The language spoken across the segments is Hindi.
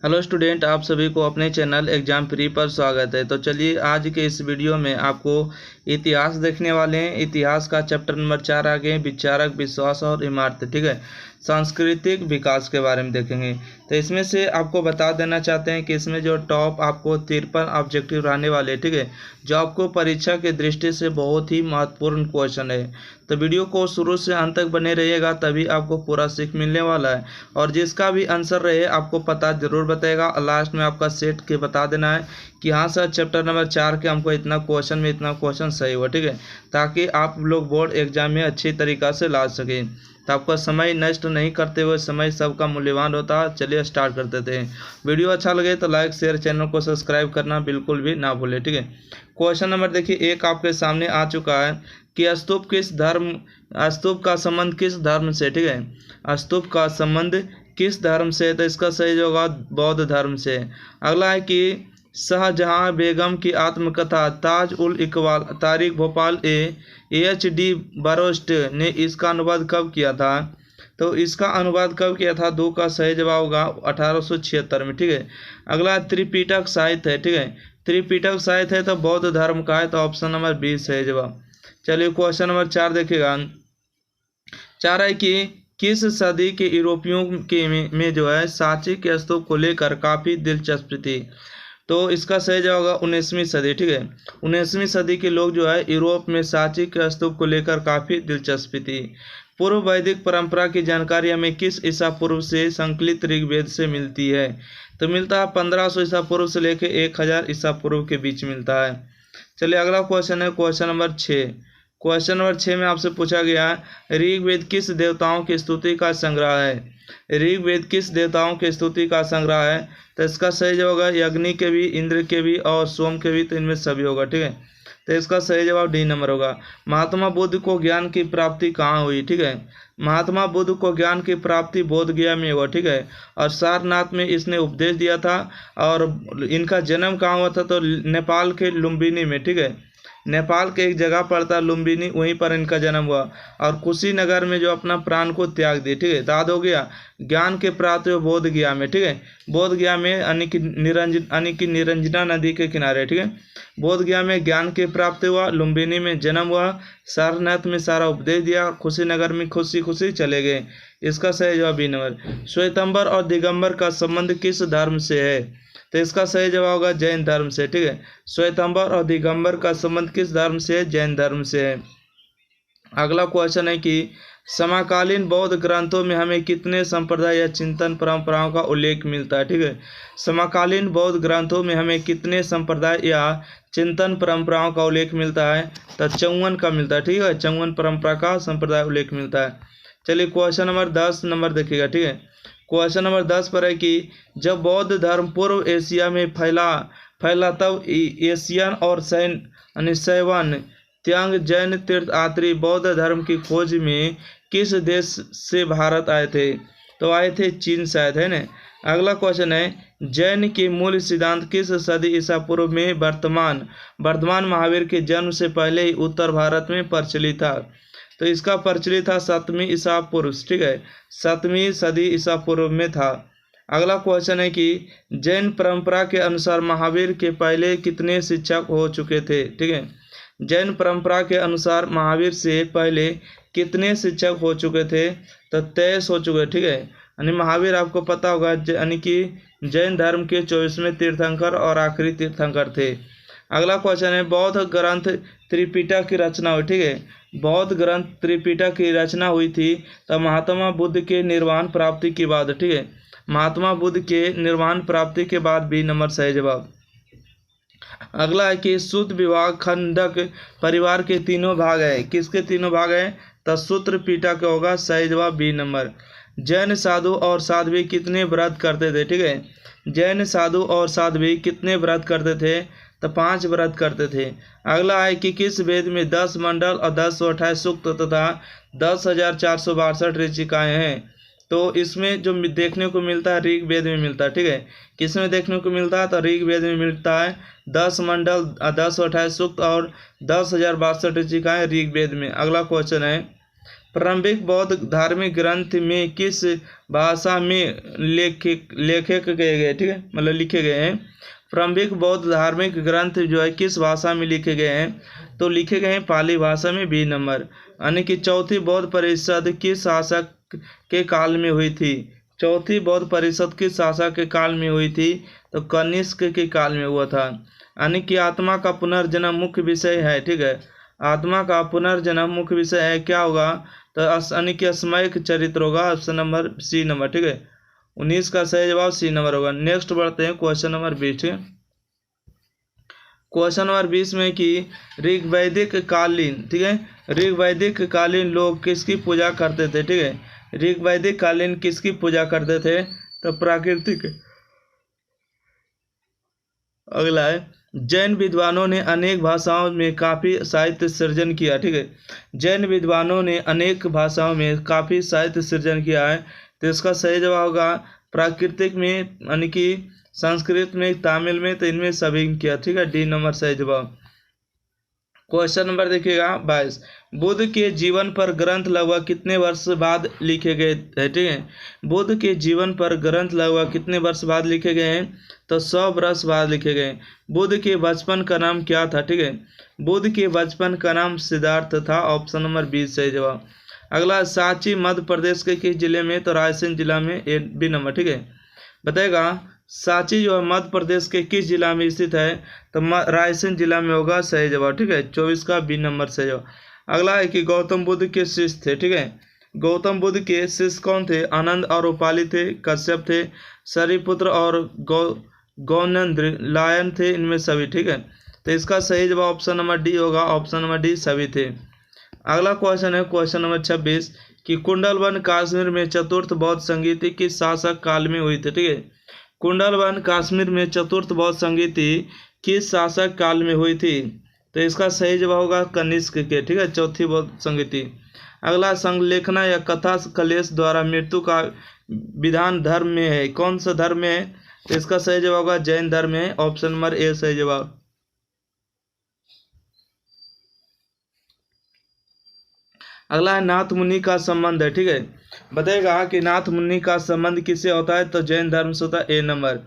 हेलो स्टूडेंट, आप सभी को अपने चैनल एग्जाम फ्री पर स्वागत है। तो चलिए आज के इस वीडियो में आपको इतिहास देखने वाले हैं। इतिहास का चैप्टर नंबर 4 आगे विचारक, विश्वास और इमारत, ठीक है। सांस्कृतिक विकास के बारे में देखेंगे। तो इसमें से आपको बता देना चाहते हैं कि इसमें जो टॉप आपको 53 ऑब्जेक्टिव रहने वाले, ठीक है, जो आपको परीक्षा के दृष्टि से बहुत ही महत्वपूर्ण क्वेश्चन है। तो वीडियो को शुरू से अंत तक बने रहिएगा, तभी आपको पूरा सीख मिलने वाला है। और जिसका भी आंसर रहे आपको पता जरूर बताएगा, और लास्ट में आपका सेट के बता देना है कि हाँ सर चैप्टर नंबर 4 के हमको इतना क्वेश्चन में इतना क्वेश्चन सही हुआ, ठीक है, ताकि आप लोग बोर्ड एग्जाम में अच्छी तरीक़ा से ला सकें। तो आपका समय नष्ट नहीं करते हुए, समय सबका मूल्यवान होता है। चलिए स्टार्ट कर देते हैं। वीडियो अच्छा लगे तो लाइक शेयर, चैनल को सब्सक्राइब करना बिल्कुल भी ना भूलें, ठीक है। क्वेश्चन नंबर देखिए 1 आपके सामने आ चुका है कि स्तूप का संबंध किस धर्म से, ठीक है। स्तूप का संबंध किस धर्म से, तो इसका सही जवाब होगा बौद्ध धर्म से। अगला है कि शाहजहां बेगम की आत्मकथा ताज उल इकबाल तारीख भोपाल AHD बरोस्ट ने इसका अनुवाद कब किया था। तो इसका अनुवाद कब किया था, 2 का सही जवाब होगा 1876 में, ठीक है। अगला त्रिपिटक साहित्य है, ठीक है। त्रिपिटक साहित्य है तो बौद्ध धर्म का है, तो ऑप्शन नंबर 20 है जवाब। चलिए क्वेश्चन नंबर 4 देखिएगा। 4 है कि किस सदी के यूरोपियों के में जो है सांची के स्तूप को लेकर काफ़ी दिलचस्पी थी। तो इसका सही जवाब होगा 19वीं सदी, ठीक है। 19वीं सदी के लोग जो है यूरोप में सांची के स्तूप को लेकर काफ़ी दिलचस्पी थी। पूर्व वैदिक परंपरा की जानकारी हमें किस ईसा पूर्व से संकलित ऋग्वेद से मिलती है। तो मिलता है 1500 ईसा पूर्व से लेकर 1000 ईसा पूर्व के बीच मिलता है। चलिए अगला क्वेश्चन है क्वेश्चन नंबर 6। क्वेश्चन नंबर 6 में आपसे पूछा गया ऋग्वेद किस देवताओं की स्तुति का संग्रह है। ऋग्वेद किस देवताओं की स्तुति का संग्रह है। तो इसका सही जवाब होगा अग्नि के भी, इंद्र के भी और सोम के भी, तो इनमें सभी होगा, ठीक है। तो इसका सही जवाब डी नंबर होगा। महात्मा बुद्ध को ज्ञान की प्राप्ति कहाँ हुई, ठीक है। महात्मा बुद्ध को ज्ञान की प्राप्ति बोध गया में हुआ, ठीक है। और सारनाथ में इसने उपदेश दिया था। और इनका जन्म कहाँ हुआ था, तो नेपाल के लुम्बिनी में, ठीक है। नेपाल के एक जगह पड़ता है लुम्बिनी, वहीं पर इनका जन्म हुआ। और कुशीनगर में जो अपना प्राण को त्याग दिए, ठीक है। दाद हो गया ज्ञान के प्राप्त हुए बोध गया में, ठीक है। बोध गया में यानी कि निरंजना नदी के किनारे, ठीक है। बोध गया में ज्ञान के प्राप्त हुआ, लुम्बिनी में जन्म हुआ, सारनाथ में सारा उपदेश दिया, कुशीनगर में खुशी खुशी चले गए। इसका सही जवाब बी नंबर। श्वेतंबर और दिगंबर का संबंध किस धर्म से है। तो इसका सही जवाब होगा जैन धर्म से, ठीक है। श्वेतंबर और दिगंबर का संबंध किस धर्म से है, जैन धर्म से है। अगला क्वेश्चन है कि समकालीन बौद्ध ग्रंथों में हमें कितने संप्रदाय या चिंतन परंपराओं का उल्लेख मिलता है, ठीक है। समकालीन बौद्ध ग्रंथों में हमें कितने संप्रदाय या चिंतन परंपराओं का उल्लेख मिलता है। तो 54 का मिलता है, ठीक है। 54 परंपरा का संप्रदाय उल्लेख मिलता है। चलिए क्वेश्चन नंबर 10 नंबर देखिएगा, ठीक है। क्वेश्चन नंबर 10 पर है कि जब बौद्ध धर्म पूर्व एशिया में फैला तब एशियन और शैवन त्यांग जैन तीर्थयात्री बौद्ध धर्म की खोज में किस देश से भारत आए थे। तो आए थे चीन शायद, है ना। अगला क्वेश्चन है जैन के मूल सिद्धांत किस सदी ईसा पूर्व में वर्धमान महावीर के जन्म से पहले ही उत्तर भारत में प्रचलित था। तो इसका प्रचलित था 7वीं ईसा पूर्व, ठीक है। 7वीं सदी ईसा पूर्व में था। अगला क्वेश्चन है कि जैन परंपरा के अनुसार महावीर के पहले कितने शिक्षक हो चुके थे, ठीक है। जैन परंपरा के अनुसार महावीर से पहले कितने शिक्षक हो चुके थे। तो 23 हो चुके, ठीक है। यानी महावीर आपको पता होगा यानी कि जैन धर्म के 24वें तीर्थंकर और आखिरी तीर्थंकर थे। अगला क्वेश्चन है बौद्ध ग्रंथ त्रिपिटक की रचना हुई, ठीक है। बौद्ध ग्रंथ त्रिपिटक की रचना हुई थी तब महात्मा बुद्ध के निर्वाण प्राप्ति के बाद, ठीक है। महात्मा बुद्ध के निर्वाण प्राप्ति के बाद बी नंबर सही जवाब। अगला है कि सूत विभाग खंडक परिवार के तीनों भाग है, किसके तीनों भाग है। तो सूत्र पिटक होगा, सही जवाब बी नंबर। जैन साधु और साध्वी कितने व्रत करते थे, ठीक है। जैन साधु और साध्वी कितने व्रत करते थे। तो 5 व्रत करते थे। अगला है कि किस वेद में 10 मंडल और 1028 सूक्त तथा 10,462 ऋचिकाएँ हैं। तो इसमें जो देखने को मिलता है ऋग्वेद में मिलता है, ठीक है। किसमें देखने को मिलता है, तो ऋग्वेद में मिलता है 10 मंडल 1028 सूक्त और 10,062 ऋचिकाएँ ऋग्वेद में। अगला क्वेश्चन है प्रारंभिक बौद्ध धार्मिक ग्रंथ में किस भाषा में लेखक गए गए, ठीक है, मतलब लिखे गए हैं। प्रारंभिक बौद्ध धार्मिक ग्रंथ जो है किस भाषा में लिखे गए हैं, तो लिखे गए हैं पाली भाषा में, बी नंबर। यानी कि चौथी बौद्ध परिषद किस शासक के काल में हुई थी? चौथी बौद्ध परिषद किस शासक के काल में हुई थी? तो कनिष्क के काल में हुआ था। यानी कि आत्मा का पुनर्जन्म मुख्य विषय है, ठीक है, आत्मा का पुनर्जन्म मुख्य विषय है, क्या होगा? तो यानी कि असमयिक चरित्र होगा, ऑप्शन नंबर सी नंबर, ठीक है। 19 का सही जवाब सी नंबर होगा। नेक्स्ट बढ़ते हैं क्वेश्चन नंबर 20, ठीक है। क्वेश्चन नंबर 20 में कि ऋग्वैदिक कालीन, ठीक है, ऋग्वैदिक कालीन लोग किसकी पूजा करते थे? ठीक है, ऋग्वैदिक कालीन किसकी पूजा करते थे? तो प्राकृतिक। अगला है जैन विद्वानों ने अनेक भाषाओं में काफ़ी साहित्य सृजन किया, ठीक है, जैन विद्वानों ने अनेक भाषाओं में काफ़ी साहित्य सृजन किया है, तो इसका सही जवाब होगा प्राकृतिक में, यानी कि संस्कृत में, तमिल में, तो इनमें सभी किया, ठीक है, डी नंबर सही जवाब। क्वेश्चन नंबर देखिएगा 22, बुद्ध के जीवन पर ग्रंथ लगभग कितने वर्ष बाद लिखे गए हैं? ठीक है, बुद्ध के जीवन पर ग्रंथ लगभग कितने वर्ष बाद लिखे गए हैं? तो 100 वर्ष बाद लिखे गए। बुद्ध के बचपन का नाम क्या था? ठीक है, बुद्ध के बचपन का नाम सिद्धार्थ था, ऑप्शन नंबर 20 सही जवाब। अगला सांची मध्य प्रदेश के किस जिले में? तो रायसेन जिला में, ए बी नंबर, ठीक है, बताएगा। सांची जो है मध्य प्रदेश के किस जिला में स्थित है? तो रायसेन जिला में होगा, सही जवाब, ठीक है, 24 का बी नंबर सही जवाब। अगला है कि गौतम बुद्ध के शिष्य थे, ठीक है, गौतम बुद्ध के शिष्य कौन थे? आनंद और उपाली थे, कश्यप थे, सरिपुत्र और गौनंद्र लायन थे, इनमें सभी, ठीक है, तो इसका सही जवाब ऑप्शन नंबर डी होगा, ऑप्शन नंबर डी सभी थे। अगला क्वेश्चन है क्वेश्चन नंबर 26 कि कुंडलवन कश्मीर में चतुर्थ बौद्ध संगीति किस शासक काल में हुई थी? ठीक है, कुंडलवन कश्मीर में चतुर्थ बौद्ध संगीति किस शासक काल में हुई थी? तो इसका सही जवाब होगा कनिष्क के, ठीक है, चौथी बौद्ध संगीति। अगला संलेखना या कथा कलेश द्वारा मृत्यु का विधान धर्म में है, कौन सा धर्म में है? तो इसका सही जवाब होगा जैन धर्म है, ऑप्शन नंबर ए सही जवाब। अगला है नाथ मुनि का संबंध है, ठीक है, बताएगा कि नाथ मुनि का संबंध किससे होता है? तो जैन धर्म से होता है, ए नंबर।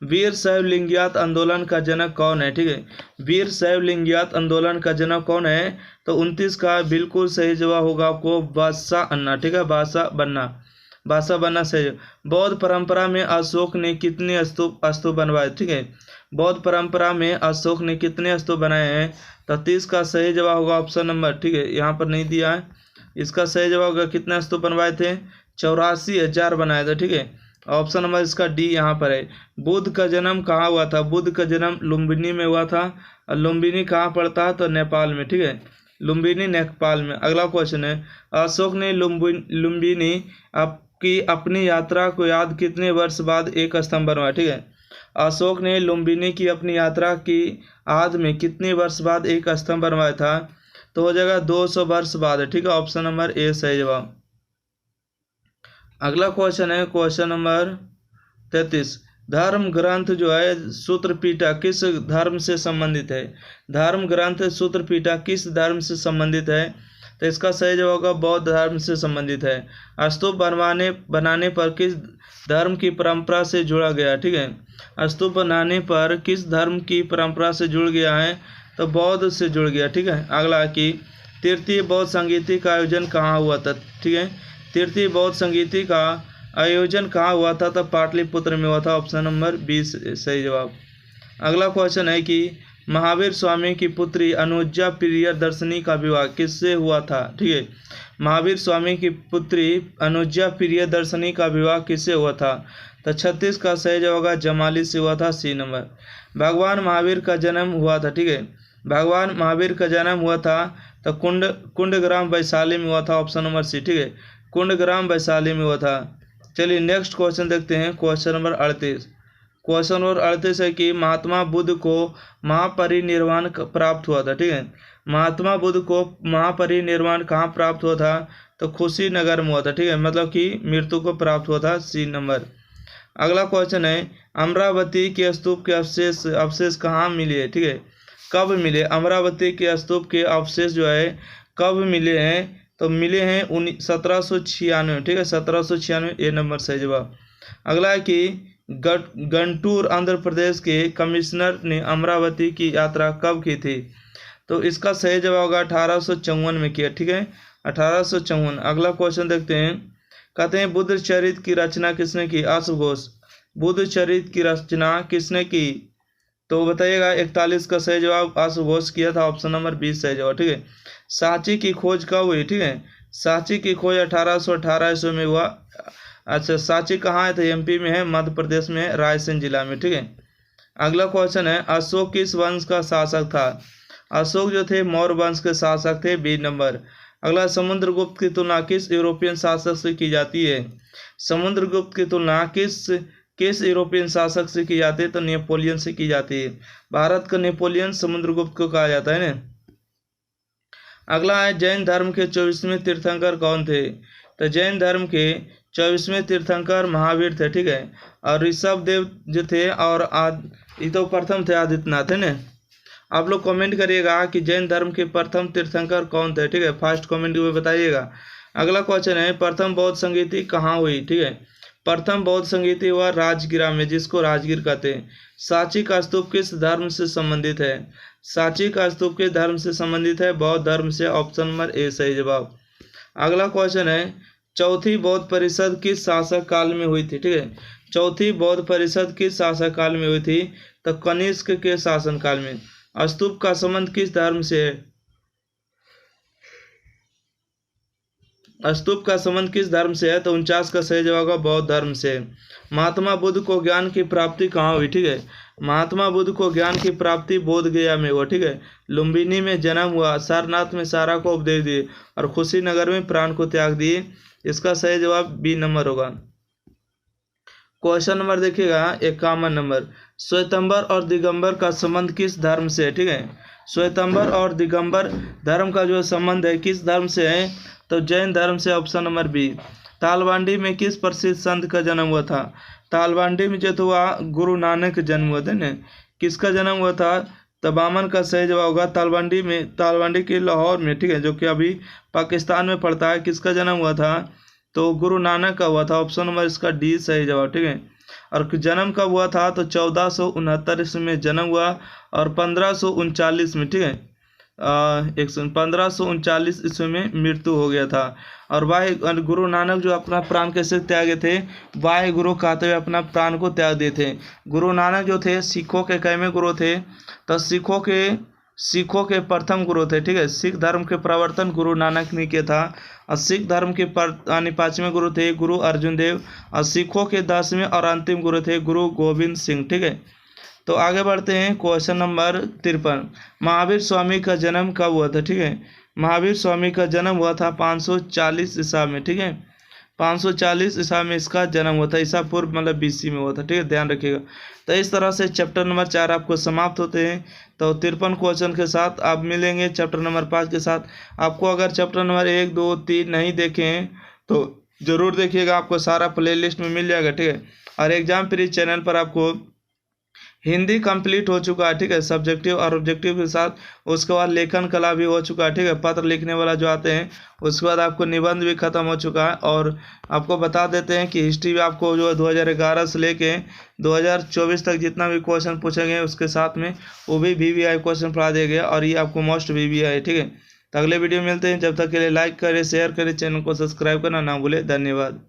वीर शैव लिंगायत आंदोलन का जनक कौन है? ठीक है, वीर शैव लिंगायत आंदोलन का जनक कौन है? तो 29 का बिल्कुल सही जवाब होगा आपको बादशाह अन्ना, ठीक है, बादशाह बनना सही। बौद्ध परंपरा में अशोक ने कितने स्तूप बनवाए? ठीक है, बौद्ध परंपरा में अशोक ने कितने स्तूप बनाए हैं? तो 30 का सही जवाब होगा ऑप्शन नंबर, ठीक है, यहाँ पर नहीं दिया है, इसका सही जवाब होगा कितना स्तूप बनवाए थे? 84,000 बनाए थे, ठीक है, ऑप्शन नंबर इसका डी यहाँ पर है। बुद्ध का जन्म कहाँ हुआ था? बुद्ध का जन्म लुम्बिनी में हुआ था, और लुम्बिनी कहाँ पड़ता है? तो नेपाल में, ठीक है, लुम्बिनी नेपाल में। अगला क्वेश्चन है अशोक ने लुम्बिनी की अपनी यात्रा को याद कितने वर्ष बाद एक स्तंभ बनवाया? ठीक है, अशोक ने लुम्बिनी की अपनी यात्रा की याद में कितने वर्ष बाद एक स्तंभ बनवाया था? तो हो जाएगा 200 वर्ष बाद, ठीक है, ऑप्शन नंबर ए सही जवाब। अगला क्वेश्चन है क्वेश्चन नंबर 33, धर्म ग्रंथ जो है सूत्र पीठा किस धर्म से संबंधित है? धर्म ग्रंथ सूत्र पीठा किस धर्म से संबंधित है? तो इसका सही जवाब होगा बौद्ध धर्म से संबंधित है। स्तूप बनाने पर किस धर्म की परंपरा से जुड़ा गया? ठीक है, स्तूप बनाने पर किस धर्म की परंपरा से जुड़ गया है? तो बौद्ध से जुड़ गया, ठीक है। अगला कि तृतीय बौद्ध संगीति का आयोजन कहाँ हुआ था? ठीक है, तृतीय बौद्ध संगीति का आयोजन कहाँ हुआ था? तो पाटलिपुत्र में हुआ था, ऑप्शन नंबर 20 सही जवाब। अगला क्वेश्चन है कि महावीर स्वामी की पुत्री अनुजा प्रियदर्शनी का विवाह किससे हुआ था? ठीक है, महावीर स्वामी की पुत्री अनुजा प्रियदर्शनी का विवाह किससे हुआ था? तो 36 का सही जवाब होगा जमाली से हुआ था, सी नंबर। भगवान महावीर का जन्म हुआ था, ठीक है, भगवान महावीर का जन्म हुआ था तो कुंडग्राम वैशाली में हुआ था, ऑप्शन नंबर सी, ठीक है, कुंडग्राम वैशाली में हुआ था। चलिए नेक्स्ट क्वेश्चन देखते हैं, क्वेश्चन नंबर 38। क्वेश्चन नंबर 38 है कि महात्मा बुद्ध को महापरिनिर्वाण प्राप्त हुआ था? ठीक है, महात्मा बुद्ध को महापरिनिर्वाण कहाँ प्राप्त हुआ था? तो कुशीनगर में हुआ था, ठीक है, मतलब कि मृत्यु को प्राप्त हुआ था, सी नंबर। अगला क्वेश्चन है अमरावती के स्तूप के अवशेष कहाँ मिले? ठीक है, कब मिले? अमरावती के स्तूप के अवशेष जो है कब मिले हैं? तो मिले हैं 1796, ठीक है, 1796 ये नंबर सही जवाब। अगला है कि गंटूर आंध्र प्रदेश के कमिश्नर ने अमरावती की यात्रा कब की थी? तो इसका सही जवाब होगा 1854 में किया, ठीक है, 1854। अगला क्वेश्चन देखते हैं, कहते हैं बुद्ध चरित्र की रचना किसने की? अश्व घोष। बुद्ध चरित्र की रचना किसने की? तो बताइएगा। 41 का सही जवाब अश्व घोष किया था, ऑप्शन नंबर 20 सही जवाब, ठीक है। सांची की खोज कब हुई? ठीक है, सांची की खोज 1818 ईस्वी में हुआ। अच्छा, सांची कहाँ है? तो एमपी में है, मध्य प्रदेश में है, रायसेन जिला में, ठीक है। अगला क्वेश्चन है, अशोक किस वंश का शासक था? अशोक जो थे मौर्य वंश के शासक थे, 20 नंबर। अगला, समुद्रगुप्त की तुलना किस यूरोपियन शासक से की जाती है? समुद्रगुप्त की तुलना किस यूरोपियन शासक से की जाती है? तो नेपोलियन से की जाती है। भारत का नेपोलियन समुद्रगुप्त को कहा जाता है ना। अगला है, जैन धर्म के 24वें तीर्थंकर कौन थे? तो जैन धर्म के 24वें तीर्थंकर महावीर थे, ठीक है। और ऋषभ देव जो थे, और ये तो प्रथम थे आदित्यनाथ, है ना। आप लोग कमेंट करिएगा कि जैन धर्म के प्रथम तीर्थंकर कौन थे, ठीक है, फर्स्ट कमेंट में बताइएगा। अगला क्वेश्चन है, प्रथम बौद्ध संगीति कहाँ हुई? ठीक है, प्रथम बौद्ध संगीति हुआ राजगिरा में, जिसको राजगीर कहते हैं। सांची का स्तूप किस धर्म से संबंधित है? सांची का स्तूप किस धर्म से संबंधित है? बौद्ध धर्म से, ऑप्शन नंबर ए सही जवाब। अगला क्वेश्चन है, चौथी बौद्ध परिषद किस शासक काल में हुई थी? ठीक है, चौथी बौद्ध परिषद किस शासक काल में हुई थी? तो कनिष्क के शासन काल में। स्तूप का संबंध किस धर्म से है? स्तूप का संबंध किस धर्म से है? तो 49 का सही जवाब होगा बौद्ध धर्म से। महात्मा बुद्ध को ज्ञान की प्राप्ति कहाँ हुई? ठीक है, महात्मा बुद्ध को ज्ञान की प्राप्ति बोध गया में हुआ, ठीक है। लुम्बिनी में जन्म हुआ, सारनाथ में सारा को उपदेश दिए, और कुशीनगर में प्राण को त्याग दिए। इसका सही जवाब बी नंबर होगा। क्वेश्चन नंबर देखिएगा 51 नंबर, श्वेतंबर और दिगंबर का संबंध किस धर्म से है? ठीक है, श्वेतंबर और दिगंबर धर्म का जो संबंध है किस धर्म से है? तो जैन धर्म से, ऑप्शन नंबर बी। तालवांडी में किस प्रसिद्ध संत का जन्म हुआ था? तालवांडी में जो हुआ गुरु नानक का जन्म हुआ था ना। किसका जन्म हुआ था? तबामन का सही जवाब होगा तालवांडी में, तालवांडी के लाहौर में, ठीक है, जो कि अभी पाकिस्तान में पड़ता है। किसका जन्म हुआ था? तो गुरु नानक का हुआ था, ऑप्शन नंबर इसका डी सही जवाब, ठीक है। और जन्म कब हुआ था? तो 1469 ईस्वी में जन्म हुआ, और 1539 में, ठीक है, 1539 ईस्वी में मृत्यु हो गया था। और वाहे गुरु नानक जो अपना प्राण कैसे त्यागे थे? वाहे गुरु कहते हुए अपना प्राण को त्याग दिए थे। गुरु नानक जो थे सिखों के कैमे गुरु थे? तो सिखों के प्रथम गुरु थे, ठीक है। सिख धर्म के प्रवर्तन गुरु नानक ने किया था। और सिख धर्म के 5वें गुरु थे गुरु अर्जुन देव, और सिखों के 10वें और अंतिम गुरु थे गुरु गोविंद सिंह, ठीक है। तो आगे बढ़ते हैं, क्वेश्चन नंबर 53, महावीर स्वामी का जन्म कब हुआ था? ठीक है, महावीर स्वामी का जन्म हुआ था 540 ईसा में, ठीक है, 540 ईसा में इसका जन्म हुआ था। ईसा पूर्व मतलब बीसी में हुआ था, ठीक है, ध्यान रखिएगा। तो इस तरह से चैप्टर नंबर 4 आपको समाप्त होते हैं। तो 53 क्वेश्चन के साथ आप मिलेंगे चैप्टर नंबर 5 के साथ। आपको अगर चैप्टर नंबर 1, 2, 3 नहीं देखे हैं तो ज़रूर देखिएगा, आपको सारा प्लेलिस्ट में मिल जाएगा, ठीक है। और एग्जाम प्री चैनल पर आपको हिंदी कंप्लीट हो चुका है, ठीक है, सब्जेक्टिव और ऑब्जेक्टिव के साथ। उसके बाद लेखन कला भी हो चुका है, ठीक है, पत्र लिखने वाला जो आते हैं। उसके बाद आपको निबंध भी खत्म हो चुका है। और आपको बता देते हैं कि हिस्ट्री भी आपको जो 2011 से लेके 2024 तक जितना भी क्वेश्चन पूछे गए उसके साथ में वो भी VVI क्वेश्चन पढ़ा दिया गया, और ये आपको मोस्ट VVI है, ठीक है। तो अगले वीडियो मिलते हैं, जब तक के लिए लाइक करें, शेयर करें, चैनल को सब्सक्राइब करना ना भूलें। धन्यवाद।